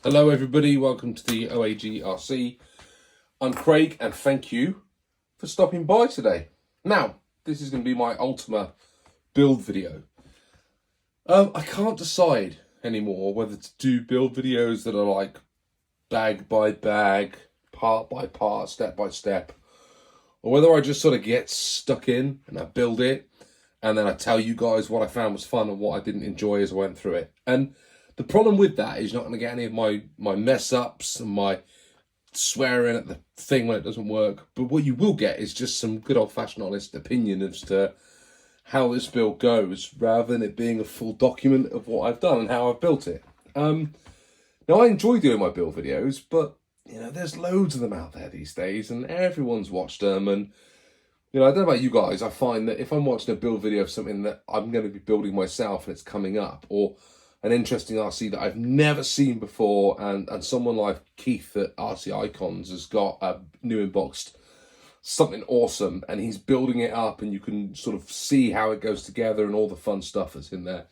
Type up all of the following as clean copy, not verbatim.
Hello everybody, welcome to the OAGRC. I'm Craig and thank you for stopping by today. Now, this is going to be my Ultima build video. I can't decide anymore whether to do build videos that are like bag by bag, part by part, step by step, or whether I just sort of get stuck in and I build it and then I tell you guys what I found was fun and what I didn't enjoy as I went through it. And the problem with that is you're not going to get any of my mess ups and my swearing at the thing when it doesn't work. But what you will get is just some good old-fashioned honest opinion as to how this build goes, rather than it being a full document of what I've done and how I've built it. Now, I enjoy doing my build videos, but, you know, there's loads of them out there these days, and everyone's watched them. And, you know, I don't know about you guys, I find that if I'm watching a build video of something that I'm going to be building myself and it's coming up, or an interesting RC that I've never seen before, and someone like Keith at RC Icons has got a new inboxed something awesome, and he's building it up, and you can sort of see how it goes together and all the fun stuff that's in there,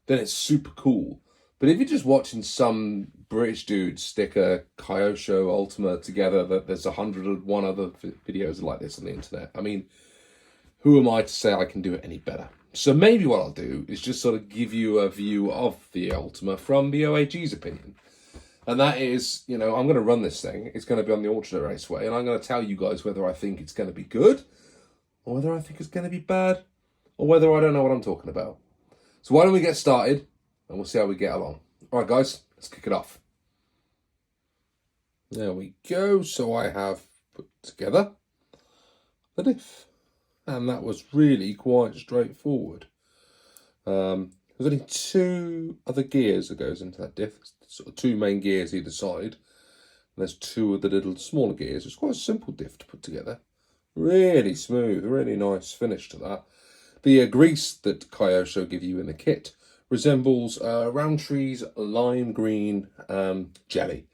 then it's super cool. But if you're just watching some British dude stick a Kyosho Ultima together, that there's 101 other videos like this on the internet, I mean, who am I to say I can do it any better? So maybe what I'll do is just sort of give you a view of the Ultima from the OAG's opinion. And that is, you know, I'm going to run this thing. It's going to be on the alternate raceway. And I'm going to tell you guys whether I think it's going to be good, or whether I think it's going to be bad, or whether I don't know what I'm talking about. So why don't we get started, and we'll see how we get along. All right, guys, let's kick it off. There we go. So I have put together the diff. And that was really quite straightforward. There's only two other gears that goes into that diff. Sort of two main gears either side. And there's two of the little smaller gears. It's quite a simple diff to put together. Really smooth, really nice finish to that. The grease that Kyosho give you in the kit resembles Roundtree's lime green jelly.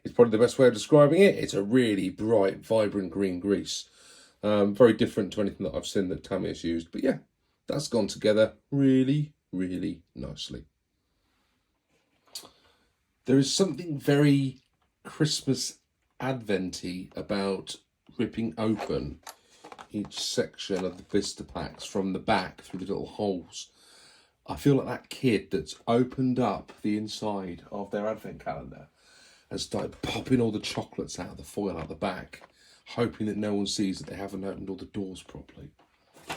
It's probably the best way of describing it. It's a really bright, vibrant green grease. Very different to anything that I've seen that Tammy has used. But yeah, that's gone together really, really nicely. There is something very Christmas Adventy about ripping open each section of the blister packs from the back through the little holes. I feel like that kid that's opened up the inside of their advent calendar and started popping all the chocolates out of the foil out the back, hoping that no one sees that they haven't opened all the doors properly. I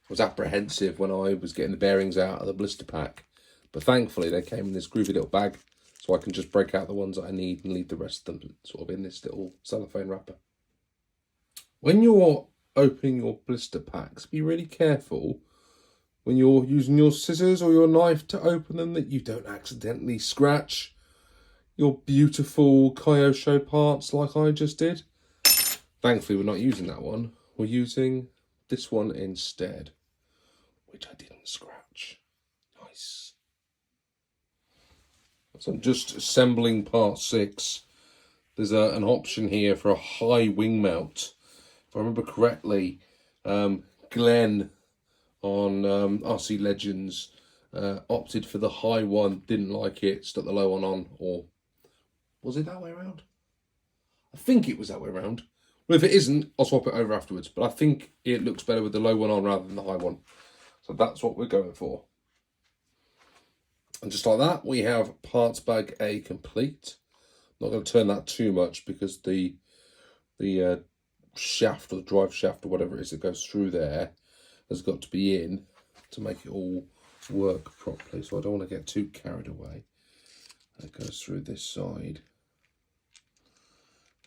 was apprehensive when I was getting the bearings out of the blister pack, but thankfully they came in this groovy little bag, so I can just break out the ones that I need and leave the rest of them sort of in this little cellophane wrapper. When you're opening your blister packs, be really careful when you're using your scissors or your knife to open them that you don't accidentally scratch your beautiful Kyosho parts like I just did. Thankfully, we're not using that one. We're using this one instead, which I didn't scratch. Nice. So I'm just assembling part 6. There's an option here for a high wing mount. If I remember correctly, Glenn on RC Legends opted for the high one, didn't like it, stuck the low one on, or was it that way around? I think it was that way around. Well, if it isn't, I'll swap it over afterwards. But I think it looks better with the low one on rather than the high one. So that's what we're going for. And just like that, we have parts bag A complete. I'm not going to turn that too much because the shaft or the drive shaft or whatever it is that goes through there has got to be in to make it all work properly. So I don't want to get too carried away. It goes through this side.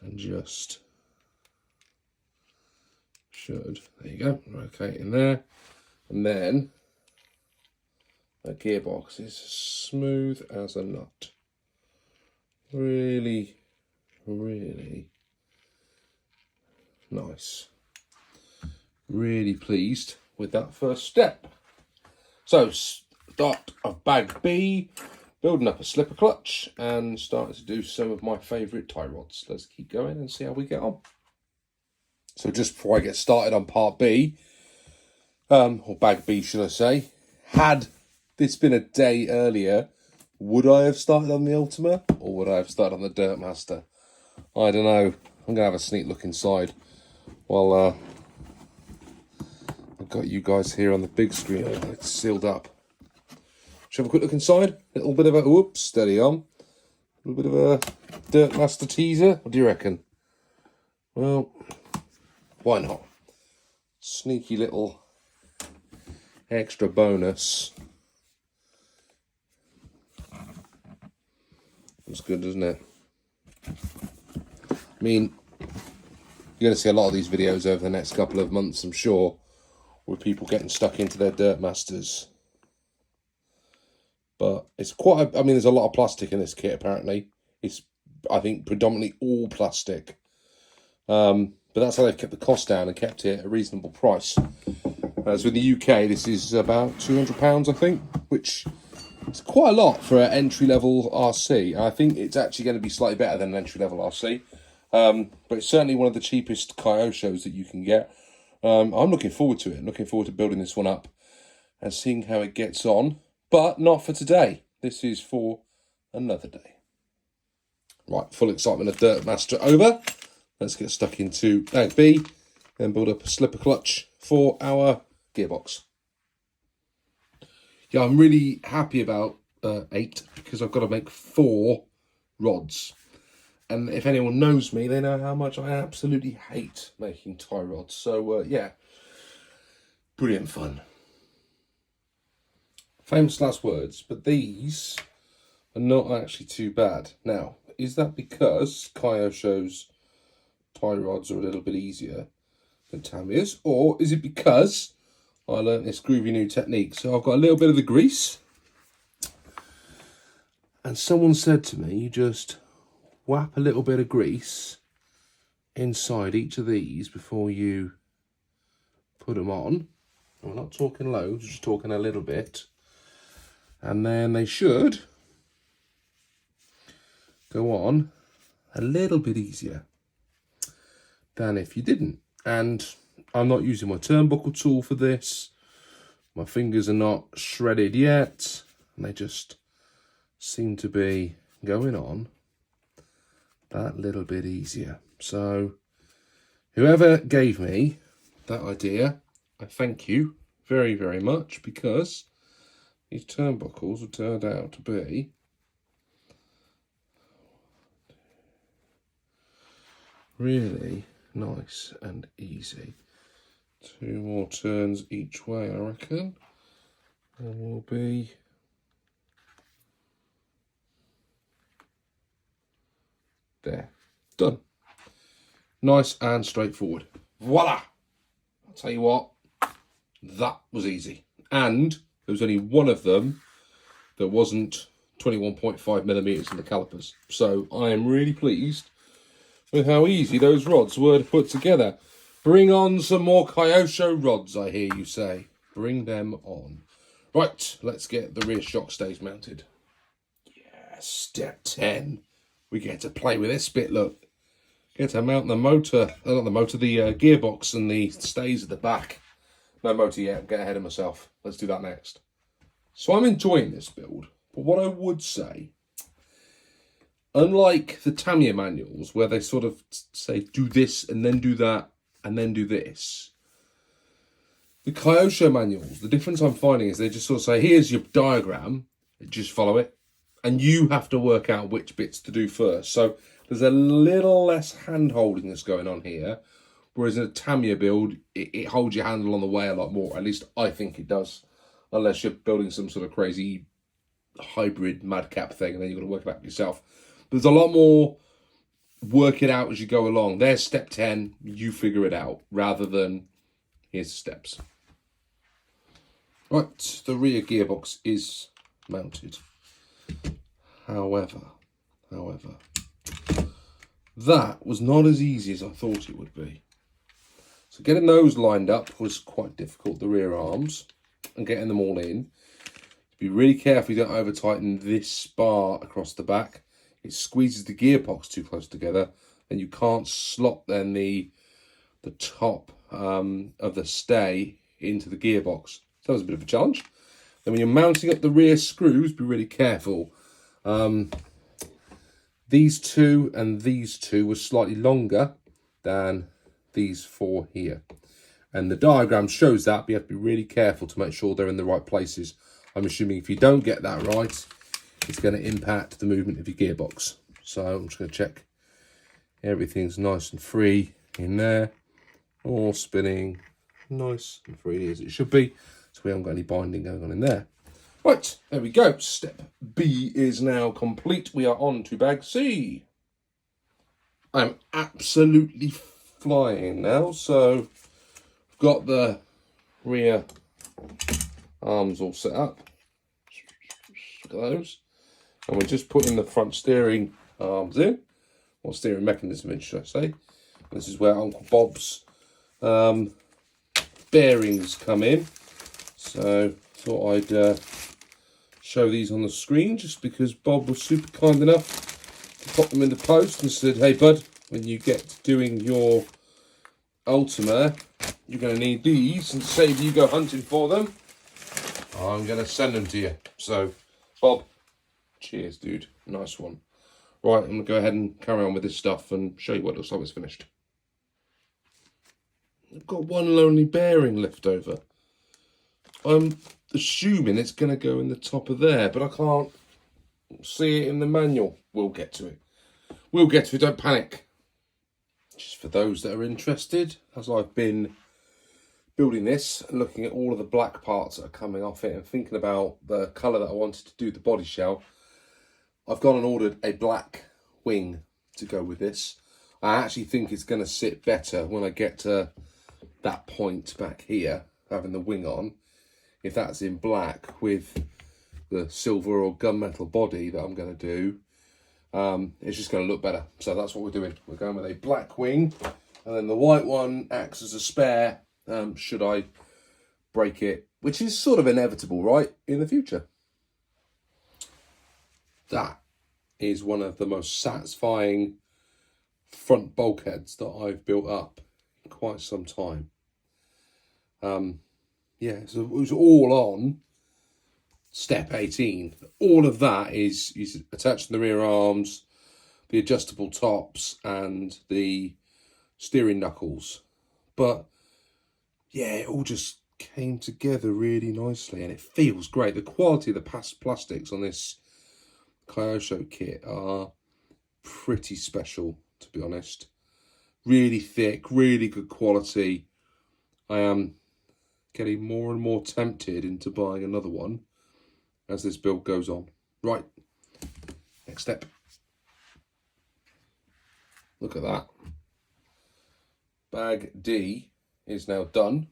And just should, there you go, okay, in there. And then that gearbox is smooth as a nut. Really, really nice. Really pleased with that first step. So, start of bag B. Building up a slipper clutch and starting to do some of my favourite tie rods. Let's keep going and see how we get on. So just before I get started on part B, or bag B should I say, had this been a day earlier, Would I have started on the Ultima, or would I have started on the Dirtmaster? I don't know. I'm going to have a sneak look inside while I've got you guys here on the big screen. It's sealed up. Shall we have a quick look inside? A little bit of a, whoops, steady on. A little bit of a Dirtmaster teaser. What do you reckon? Well, why not? Sneaky little extra bonus. Looks good, doesn't it? I mean, you're going to see a lot of these videos over the next couple of months, I'm sure, with people getting stuck into their Dirtmasters. But it's quite, I mean, there's a lot of plastic in this kit, apparently. It's, I think, predominantly all plastic. But that's how they've kept the cost down and kept it at a reasonable price. Whereas in the UK, this is about £200, I think, which is quite a lot for an entry-level RC. I think it's actually going to be slightly better than an entry-level RC. But it's certainly one of the cheapest Kyoshos that you can get. I'm looking forward to it. I'm looking forward to building this one up and seeing how it gets on. But not for today. This is for another day. Right, full excitement of Dirtmaster over. Let's get stuck into bag B and build up a slipper clutch for our gearbox. Yeah, I'm really happy about 8 because I've got to make 4 rods. And if anyone knows me, they know how much I absolutely hate making tie rods. So, yeah, brilliant fun. Famous last words, but these are not actually too bad. Now, is that because Kyosho's tie rods are a little bit easier than Tamiya's? Or is it because I learnt this groovy new technique? So I've got a little bit of the grease. And someone said to me, you just whap a little bit of grease inside each of these before you put them on. We're not talking loads, just talking a little bit. And then they should go on a little bit easier than if you didn't. And I'm not using my turnbuckle tool for this. My fingers are not shredded yet. And they just seem to be going on that little bit easier. So whoever gave me that idea, I thank you very, very much, because these turnbuckles have turned out to be really nice and easy. 2 more turns each way, I reckon, and we'll be there. Done. Nice and straightforward. Voila! I'll tell you what, that was easy. And there was only one of them that wasn't 21.5mm in the calipers. So I am really pleased with how easy those rods were to put together. Bring on some more Kyosho rods, I hear you say. Bring them on. Right, let's get the rear shock stays mounted. Yeah, step 10. We get to play with this bit, look. Get to mount the motor, not the motor, the gearbox and the stays at the back. No motor yet, I'm getting ahead of myself. Let's do that next. So I'm enjoying this build, but what I would say, unlike the Tamiya manuals, where they sort of say, do this and then do that and then do this, the Kyosho manuals, the difference I'm finding is they just sort of say, here's your diagram, just follow it, and you have to work out which bits to do first. So there's a little less hand-holding that's going on here, whereas in a Tamiya build, it holds your handle on the way a lot more. At least I think it does, unless you're building some sort of crazy hybrid madcap thing, and then you've got to work it out yourself. But there's a lot more work it out as you go along. There's step 10, you figure it out, rather than here's the steps. Right, the rear gearbox is mounted. However, that was not as easy as I thought it would be. So getting those lined up was quite difficult, the rear arms, and getting them all in. Be really careful you don't over tighten this bar across the back. It squeezes the gearbox too close together, and you can't slot then the top of the stay into the gearbox. So that was a bit of a challenge. Then when you're mounting up the rear screws, be really careful These two and these two were slightly longer than these four here. And the diagram shows that, but you have to be really careful to make sure they're in the right places. I'm assuming if you don't get that right, it's going to impact the movement of your gearbox. So I'm just going to check everything's nice and free in there. All spinning nice and free as it should be. So we haven't got any binding going on in there. Right, there we go. Step B is now complete. We are on to bag C. I'm absolutely flying now. So I've got the rear arms all set up. Look at those. And we're just putting the front steering arms in. Or steering mechanism in, should I say. This is where Uncle Bob's bearings come in. So thought I'd show these on the screen just because Bob was super kind enough to pop them in the post and said, hey bud, when you get to doing your Ultima, you're going to need these, and save you go hunting for them, I'm going to send them to you. So Bob, cheers dude, nice one. Right, I'm going to go ahead and carry on with this stuff and show you what it looks like it's finished. I've got one lonely bearing left over. I'm assuming it's going to go in the top of there, but I can't see it in the manual. We'll get to it. We'll get to it, don't panic. Just for those that are interested, as I've been building this and looking at all of the black parts that are coming off it and thinking about the colour that I wanted to do the body shell, I've gone and ordered a black wing to go with this. I actually think it's going to sit better when I get to that point back here, having the wing on. If that's in black with the silver or gunmetal body that I'm going to do, it's just going to look better. So that's what we're doing. We're going with a black wing, and then the white one acts as a spare should I break it, which is sort of inevitable, right, in the future. That is one of the most satisfying front bulkheads that I've built up in quite some time. Yeah, so it was all on step 18. All of that is attaching the rear arms, the adjustable tops, and the steering knuckles. But yeah, it all just came together really nicely, and it feels great. The quality of the plastics on this Kyosho kit are pretty special, to be honest. Really thick, really good quality. I am getting more and more tempted into buying another one as this build goes on. Right, next step. Look at that. Bag D is now done.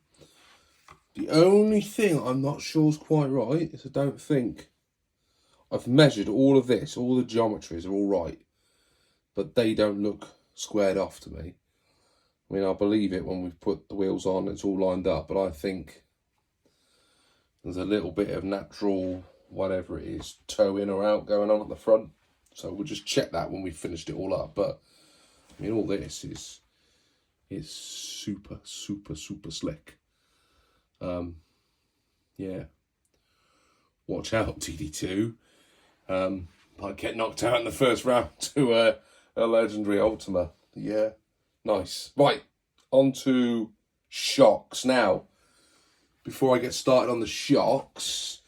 The only thing I'm not sure is quite right is I don't think I've measured all of this, all the geometries are all right, but they don't look squared off to me. I mean, I'll believe it when we've put the wheels on, it's all lined up, but I think there's a little bit of natural, whatever it is, toe in or out going on at the front. So we'll just check that when we've finished it all up. But, I mean, all this is super, super, super slick. Yeah. Watch out, TD2. Might get knocked out in the first round to a legendary Ultima. Yeah. Nice. Right, on to shocks. Now, before I get started on the shocks,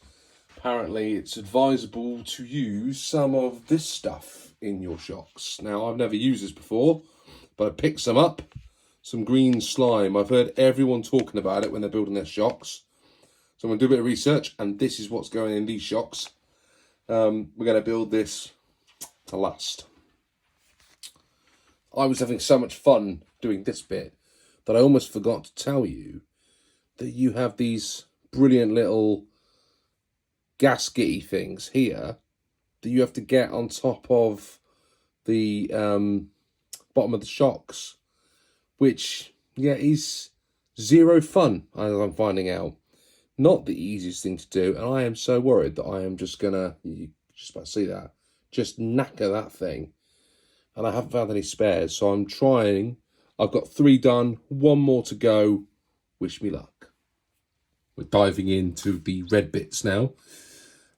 apparently it's advisable to use some of this stuff in your shocks. Now, I've never used this before, but I picked some up. Some green slime. I've heard everyone talking about it when they're building their shocks. So I'm going to do a bit of research, and this is what's going in these shocks. We're going to build this to last. I was having so much fun doing this bit that I almost forgot to tell you that you have these brilliant little gaskety things here that you have to get on top of the bottom of the shocks, which, yeah, is zero fun, as I'm finding out. Not the easiest thing to do, and I am so worried that I am just gonna, you just about to see that, just knacker that thing. And I haven't found any spares, so I'm trying. I've got 3 done, 1 more to go. Wish me luck. We're diving into the red bits now.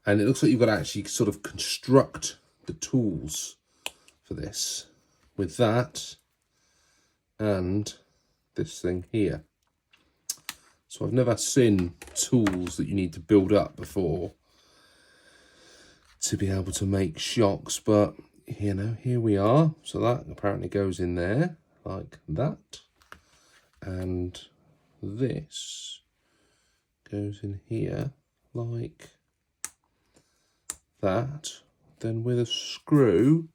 And it looks like you've got to actually sort of construct the tools for this with that and this thing here. So I've never seen tools that you need to build up before to be able to make shocks, but you know, here we are. So that apparently goes in there like that, and this goes in here like that, then with a screw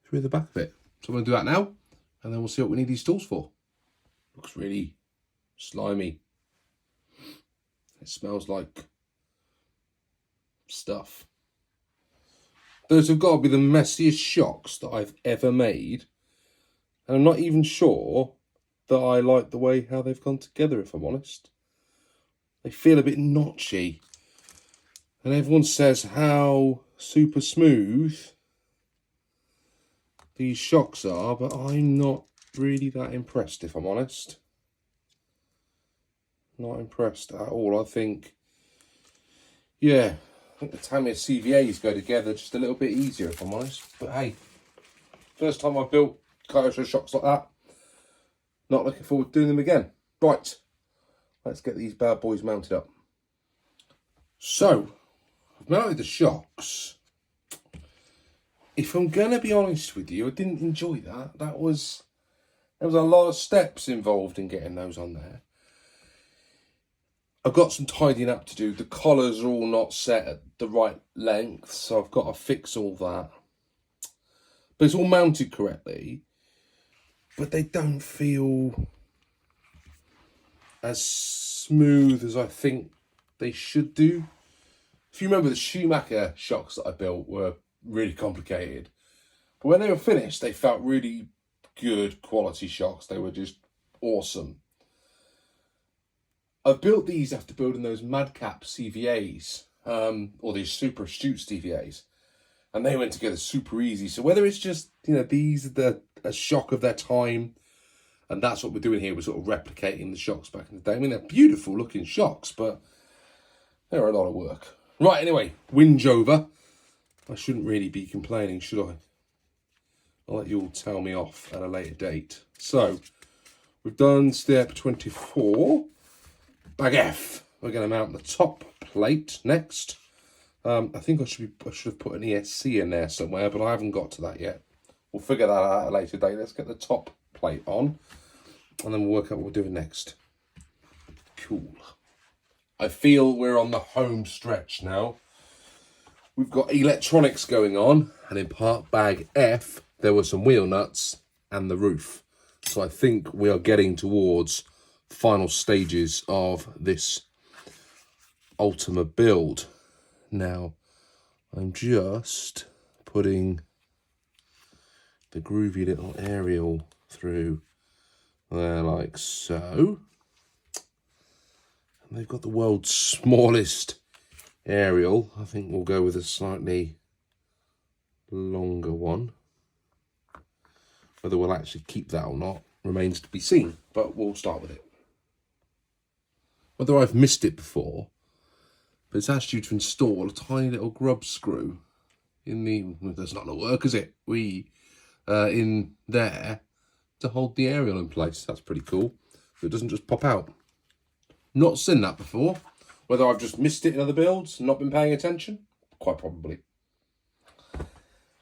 through the back of it. So I'm going to do that now, and then we'll see what we need these tools for. Looks really slimy. It smells like stuff. Those have got to be the messiest shocks that I've ever made, and I'm not even sure that I like the way how they've gone together, if I'm honest. They feel a bit notchy, and everyone says how super smooth these shocks are, but I'm not really that impressed, if I'm honest. Not impressed at all. I think, yeah, I think the Tamiya CVAs go together just a little bit easier, if I'm honest. But hey, first time I've built Kyosho shocks like that. Not looking forward to doing them again. Right, let's get these bad boys mounted up. So, I've mounted the shocks. If I'm going to be honest with you, I didn't enjoy that. There was a lot of steps involved in getting those on there. I've got some tidying up to do. The collars are all not set at the right length, so I've got to fix all that. But it's all mounted correctly, but they don't feel as smooth as I think they should do. If you remember, the Schumacher shocks that I built were really complicated, but when they were finished, they felt really good quality shocks. They were just awesome. I've built these after building those Madcap CVAs, or these Super Astute CVAs, and they went together super easy. So whether it's just, you know, these are a shock of their time, and that's what we're doing here, we're sort of replicating the shocks back in the day. I mean, they're beautiful looking shocks, but they're a lot of work. Right, anyway, whinge over. I shouldn't really be complaining, should I? I'll let you all tell me off at a later date. So, we've done step 24. Bag F. We're going to mount the top plate next. I think I should have put an ESC in there somewhere, but I haven't got to that yet. We'll figure that out at a later date. Let's get the top plate on, and then we'll work out what we're doing next. Cool. I feel we're on the home stretch now. We've got electronics going on, and in part bag F, there were some wheel nuts and the roof. So I think we are getting towards final stages of this Ultima build. Now, I'm just putting the groovy little aerial through there like so. And they've got the world's smallest aerial. I think we'll go with a slightly longer one. Whether we'll actually keep that or not remains to be seen, but we'll start with it. Whether I've missed it before, but it's asked you to install a tiny little grub screw in the, well, that's not going to work, is it? In there to hold the aerial in place. That's pretty cool. So it doesn't just pop out. Not seen that before. Whether I've just missed it in other builds and not been paying attention, quite probably.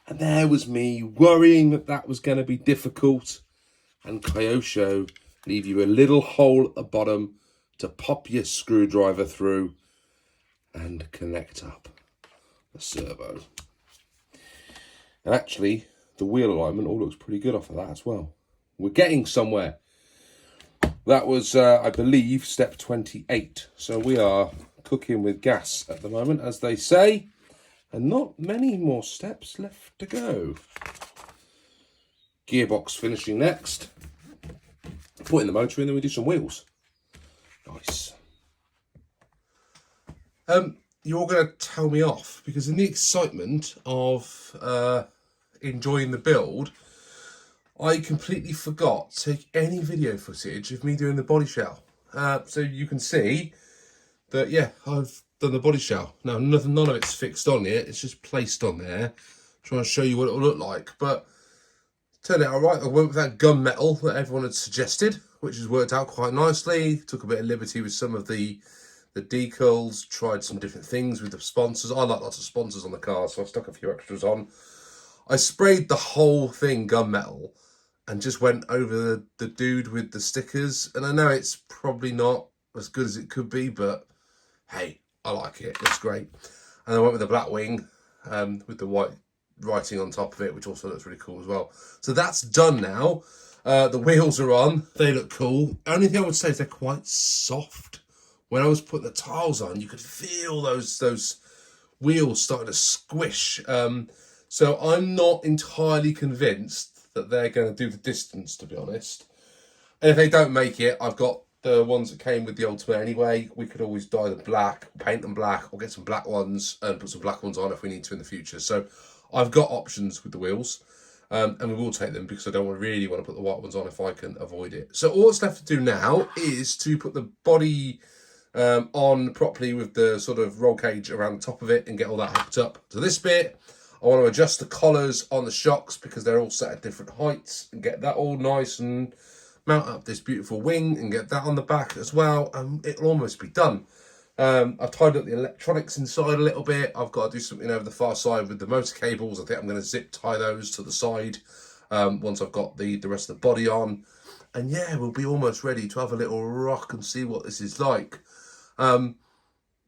And there was me worrying that that was going to be difficult, and Kyosho leave you a little hole at the bottom to pop your screwdriver through and connect up the servo. And actually, the wheel alignment all looks pretty good off of that as well. We're getting somewhere. That was, I believe, step 28. So we are cooking with gas at the moment, as they say. And not many more steps left to go. Gearbox finishing next. Putting the motor in, then we do some wheels. Nice. You're going to tell me off, because in the excitement of enjoying the build, I completely forgot to take any video footage of me doing the body shell. So you can see that, yeah, I've done the body shell. Now, none of it's fixed on yet. It's just placed on there. trying to show you what it will look like. But turned out all right. I went with that gunmetal that everyone had suggested, which has worked out quite nicely. Took a bit of liberty with some of the decals, tried some different things with the sponsors. I like lots of sponsors on the car, so I stuck a few extras on. I sprayed the whole thing gunmetal and just went over the dude with the stickers. And I know it's probably not as good as it could be, but hey, I like it. It's great. And I went with the black wing with the white writing on top of it, which also looks really cool as well. So that's done now. The wheels are on. They look cool. Only thing I would say is they're quite soft. When I was putting the tiles on, you could feel those wheels starting to squish. So I'm not entirely convinced that they're going to do the distance, to be honest. And if they don't make it, I've got the ones that came with the Ultima anyway. We could always dye them black, paint them black, or get some black ones and put some black ones on if we need to in the future. So I've got options with the wheels, and we will take them because I don't really want to put the white ones on if I can avoid it. So all that's left to do now is to put the body on properly with the sort of roll cage around the top of it and get all that hooked up to this bit. I want to adjust the collars on the shocks because they're all set at different heights and get that all nice and mount up this beautiful wing and get that on the back as well, and it'll almost be done. I've tied up the electronics inside a little bit. I've got to do something over the far side with the motor cables. I think I'm going to zip tie those to the side once I've got the rest of the body on. And yeah, we'll be almost ready to have a little rock and see what this is like.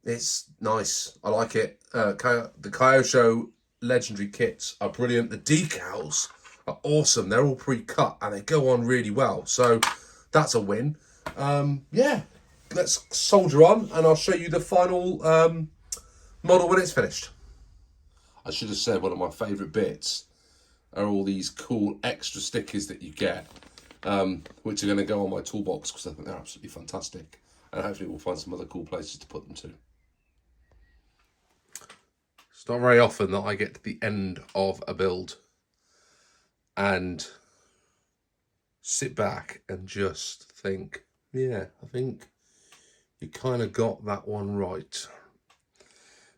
It's nice. I like it. The Kyosho legendary kits are brilliant. The decals are awesome. They're all pre-cut and they go on really well. So that's a win. Yeah, let's soldier on and I'll show you the final model when it's finished. I should have said one of my favourite bits are all these cool extra stickers that you get, which are going to go on my toolbox because I think they're absolutely fantastic. And hopefully we'll find some other cool places to put them to. It's not very often that I get to the end of a build and sit back and just think, yeah, I think you kind of got that one right.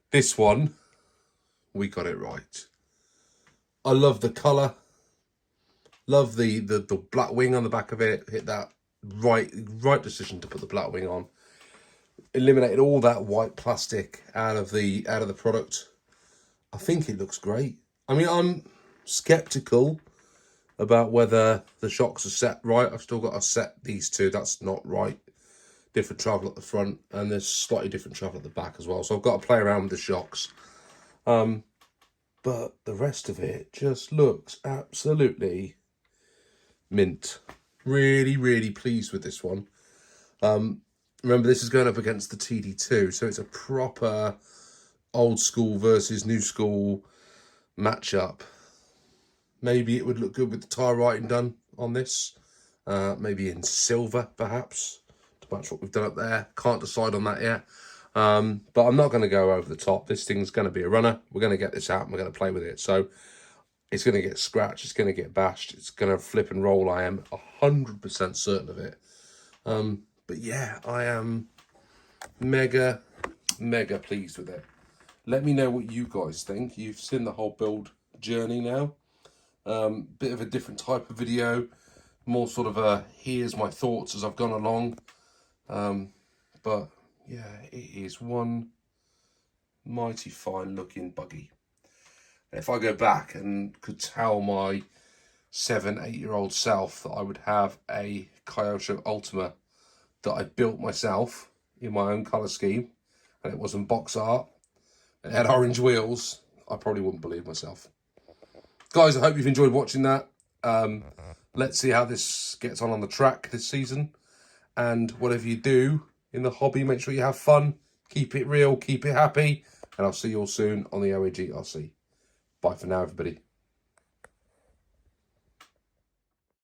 This one, we got it right. I love the colour. Love the black wing on the back of it. Hit that right decision to put the black wing on. Eliminated all that white plastic out of the product. I think it looks great. I mean, I'm skeptical about whether the shocks are set right. I've still got to set these two. That's not right. Different travel at the front, and there's slightly different travel at the back as well. So I've got to play around with the shocks. But the rest of it just looks absolutely mint. Really, really pleased with this one. Remember, this is going up against the TD2, so it's a proper old school versus new school matchup. Maybe it would look good with the tire writing done on this. Maybe in silver, perhaps, to match what we've done up there. Can't decide on that yet. But I'm not going to go over the top. This thing's going to be a runner. We're going to get this out and we're going to play with it. So it's going to get scratched. It's going to get bashed. It's going to flip and roll. I am 100% certain of it. But yeah, I am mega pleased with it. Let me know what you guys think. You've seen the whole build journey now. Bit of a different type of video. More sort of a, here's my thoughts as I've gone along. But yeah, it is one mighty fine looking buggy. If I go back and could tell my 7-8-year-old self that I would have a Kyosho Ultima that I built myself in my own colour scheme, and it wasn't box art, and it had orange wheels, I probably wouldn't believe myself. Guys, I hope you've enjoyed watching that. Let's see how this gets on the track this season. And whatever you do in the hobby, make sure you have fun, keep it real, keep it happy, and I'll see you all soon on the OAG RC. Bye for now, everybody.